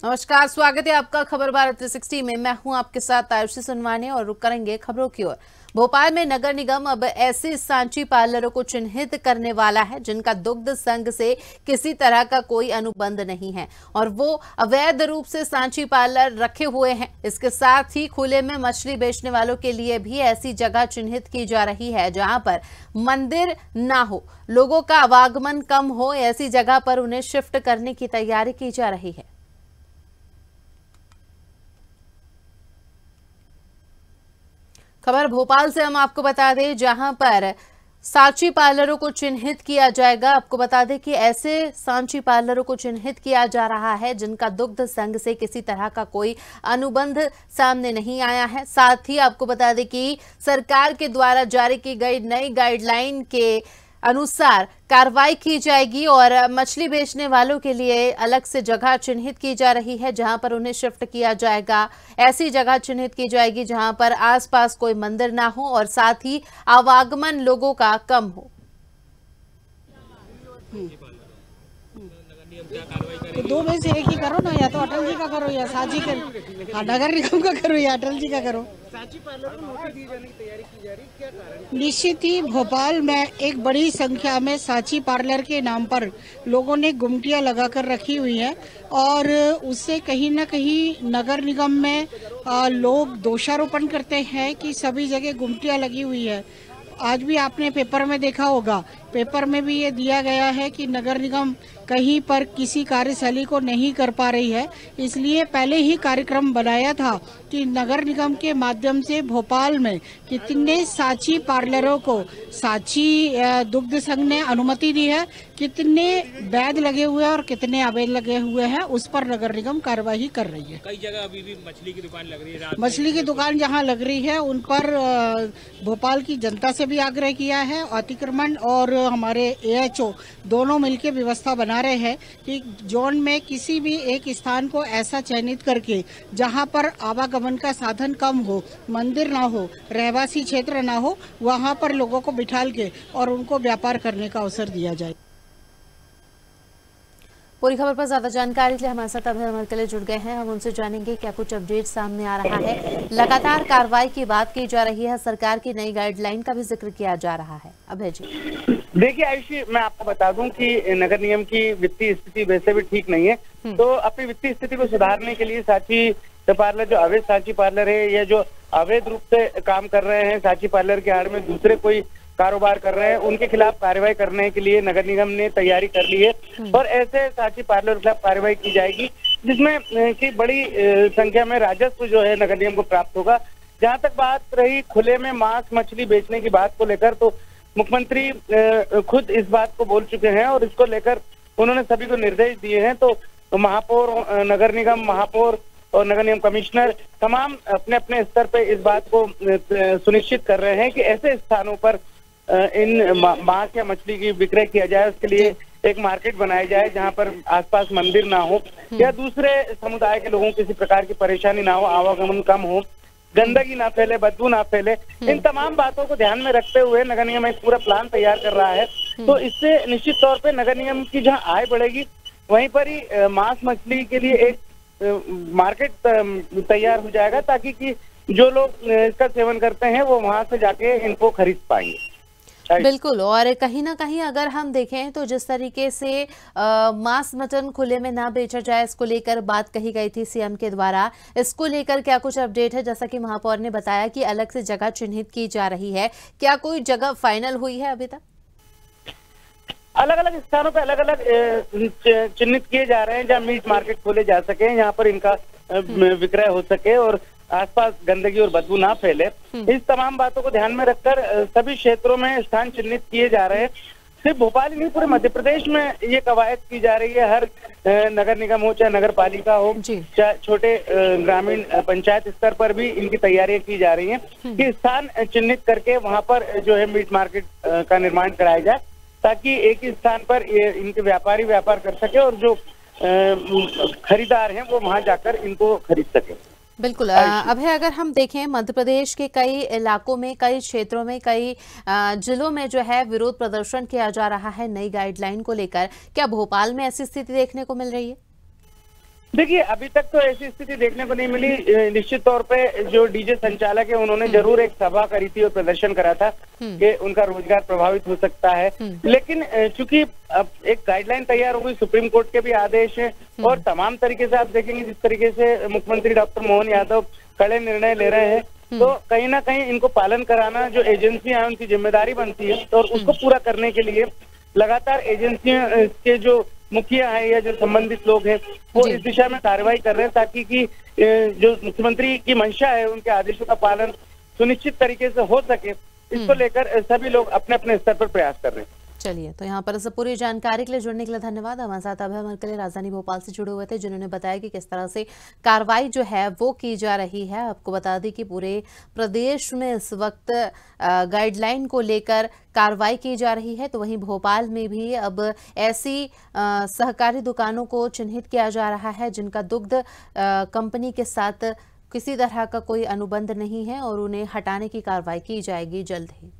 नमस्कार, स्वागत है आपका खबर भारत 360 में। मैं हूं आपके साथ आयुषी सुनवानी और रुक करेंगे खबरों की ओर। भोपाल में नगर निगम अब ऐसे सांची पार्लरों को चिन्हित करने वाला है जिनका दुग्ध संघ से किसी तरह का कोई अनुबंध नहीं है और वो अवैध रूप से सांची पार्लर रखे हुए हैं। इसके साथ ही खुले में मछली बेचने वालों के लिए भी ऐसी जगह चिन्हित की जा रही है जहां पर मंदिर ना हो, लोगों का आवागमन कम हो। ऐसी जगह पर उन्हें शिफ्ट करने की तैयारी की जा रही है। खबर भोपाल से हम आपको बता दें, जहां पर सांची पार्लरों को चिन्हित किया जाएगा। आपको बता दें कि ऐसे सांची पार्लरों को चिन्हित किया जा रहा है जिनका दुग्ध संघ से किसी तरह का कोई अनुबंध सामने नहीं आया है। साथ ही आपको बता दें कि सरकार के द्वारा जारी की गई नई गाइडलाइन के अनुसार कार्रवाई की जाएगी और मछली बेचने वालों के लिए अलग से जगह चिन्हित की जा रही है जहां पर उन्हें शिफ्ट किया जाएगा। ऐसी जगह चिन्हित की जाएगी जहां पर आसपास कोई मंदिर ना हो और साथ ही आवागमन लोगों का कम हो। तो दो में से एक ही करो ना, या तो अटल जी का करो या सांची का, नगर निगम का करो या अटल जी का करो। सांची पार्लर को नोटिस दिए जाने की तैयारी की जा रही है, क्या कारण? निश्चित ही भोपाल में एक बड़ी संख्या में सांची पार्लर के नाम पर लोगों ने गुमटियां लगाकर रखी हुई है और उससे कहीं ना कहीं नगर निगम में लोग दोषारोपण करते हैं कि सभी जगह गुमटियां लगी हुई है। आज भी आपने पेपर में देखा होगा, पेपर में भी ये दिया गया है कि नगर निगम कहीं पर किसी कार्यशैली को नहीं कर पा रही है। इसलिए पहले ही कार्यक्रम बनाया था कि नगर निगम के माध्यम से भोपाल में कितने सांची पार्लरों को सांची दुग्ध संघ ने अनुमति दी है, कितने वैध लगे हुए हैं और कितने अवैध लगे हुए हैं, उस पर नगर निगम कार्रवाई कर रही है। कई जगह अभी भी मछली की दुकान लग रही है, मछली की दुकान जहां लग रही है उन पर भोपाल की जनता से भी आग्रह किया है। अतिक्रमण और हमारे AHO दोनों मिलकर व्यवस्था बना रहे हैं कि जोन में किसी भी एक स्थान को ऐसा चयनित करके जहां पर आवागमन का साधन कम हो, मंदिर ना हो, रहवासी क्षेत्र ना हो, वहां पर लोगों को बिठाल के और उनको व्यापार करने का अवसर दिया जाए। पूरी खबर पर ज्यादा जानकारी के लिए हमारे साथ अभय हमारे के लिए जुड़ गए हैं। हम उनसे जानेंगे क्या कुछ अपडेट सामने आ रहा है। लगातार कार्रवाई की बात की जा रही है, सरकार की नई गाइडलाइन का भी जिक्र किया जा रहा है। अभय जी, देखिए आयुषी, मैं आपको बता दूं कि नगर निगम की वित्तीय स्थिति वैसे भी ठीक नहीं है, तो अपनी वित्तीय स्थिति को सुधारने के लिए सांची पार्लर, जो अवैध सांची पार्लर है या जो अवैध रूप से काम कर रहे हैं, सांची पार्लर के आड़ में दूसरे कोई कारोबार कर रहे हैं, उनके खिलाफ कार्रवाई करने के लिए नगर निगम ने तैयारी कर ली है और ऐसे सांची पार्लर के खिलाफ कार्रवाई की जाएगी जिसमें कि बड़ी संख्या में राजस्व जो है नगर निगम को प्राप्त होगा। जहां तक बात रही खुले में मांस मछली बेचने की बात को लेकर, तो मुख्यमंत्री खुद इस बात को बोल चुके हैं और इसको लेकर उन्होंने सभी को निर्देश दिए हैं। तो महापौर, नगर निगम महापौर और नगर निगम कमिश्नर तमाम अपने अपने स्तर पे इस बात को सुनिश्चित कर रहे हैं कि ऐसे स्थानों पर इन मांस या मछली की विक्रय किया जाए, उसके लिए एक मार्केट बनाया जाए जहां पर आसपास मंदिर ना हो या दूसरे समुदाय के लोगों को किसी प्रकार की परेशानी ना हो, आवागमन कम हो, गंदगी ना फैले, बदबू ना फैले। इन तमाम बातों को ध्यान में रखते हुए नगर निगम एक पूरा प्लान तैयार कर रहा है। तो इससे निश्चित तौर पे नगर निगम की जहां आय बढ़ेगी वहीं पर ही मांस मछली के लिए एक मार्केट तैयार हो जाएगा, ताकि कि जो लोग इसका सेवन करते हैं वो वहां से जाके इनको खरीद पाएंगे। बिल्कुल। और कहीं ना कहीं अगर हम देखें तो जिस तरीके से मांस मटन खुले में ना बेचा जाए, इसको लेकर बात कही गई थी सीएम के द्वारा, इसको लेकर क्या कुछ अपडेट है? जैसा कि महापौर ने बताया कि अलग से जगह चिन्हित की जा रही है, क्या कोई जगह फाइनल हुई है अभी तक? अलग अलग स्थानों पे अलग अलग चिन्हित किए जा रहे हैं जहाँ मीट मार्केट खोले जा सके, यहाँ पर इनका विक्रय हो सके और आसपास गंदगी और बदबू ना फैले। इस तमाम बातों को ध्यान में रखकर सभी क्षेत्रों में स्थान चिन्हित किए जा रहे हैं। सिर्फ भोपाल ही नहीं, पूरे मध्य प्रदेश में ये कवायद की जा रही है। हर नगर निगम हो चाहे नगर पालिका हो, चाहे छोटे ग्रामीण पंचायत स्तर पर भी इनकी तैयारियां की जा रही हैं कि स्थान चिन्हित करके वहां पर जो है मीट मार्केट का निर्माण कराया जाए, ताकि एक ही स्थान पर इनके व्यापारी व्यापार कर सके और जो खरीदार हैं वो वहां जाकर इनको खरीद सके। बिल्कुल। अभय, अगर हम देखें मध्य प्रदेश के कई इलाकों में, कई क्षेत्रों में, कई जिलों में जो है विरोध प्रदर्शन किया जा रहा है नई गाइडलाइन को लेकर, क्या भोपाल में ऐसी स्थिति देखने को मिल रही है? देखिए, अभी तक तो ऐसी स्थिति देखने को नहीं मिली। निश्चित तौर पे जो डीजे संचालक है उन्होंने जरूर एक सभा करी थी और प्रदर्शन करा था कि उनका रोजगार प्रभावित हो सकता है, लेकिन चूंकि अब एक गाइडलाइन तैयार हो गई, सुप्रीम कोर्ट के भी आदेश है और तमाम तरीके से आप देखेंगे जिस तरीके से मुख्यमंत्री डॉक्टर मोहन यादव कड़े निर्णय ले रहे हैं, तो कहीं ना कहीं इनको पालन कराना जो एजेंसियां हैं उनकी जिम्मेदारी बनती है और उसको पूरा करने के लिए लगातार एजेंसियां के जो मुखिया है या जो संबंधित लोग हैं वो इस दिशा में कार्रवाई कर रहे हैं ताकि कि जो मुख्यमंत्री की मंशा है उनके आदेशों का पालन सुनिश्चित तरीके से हो सके, इसको लेकर सभी लोग अपने अपने स्तर पर प्रयास कर रहे हैं। चलिए, तो यहाँ पर पूरी जानकारी के लिए जुड़ने के लिए धन्यवाद। हमारे साथ अभय मरकले राजधानी भोपाल से जुड़े हुए थे, जिन्होंने बताया कि किस तरह से कार्रवाई जो है वो की जा रही है। आपको बता दें कि पूरे प्रदेश में इस वक्त गाइडलाइन को लेकर कार्रवाई की जा रही है, तो वहीं भोपाल में भी अब ऐसी सहकारी दुकानों को चिन्हित किया जा रहा है जिनका दुग्ध कंपनी के साथ किसी तरह का कोई अनुबंध नहीं है और उन्हें हटाने की कार्रवाई की जाएगी जल्द ही।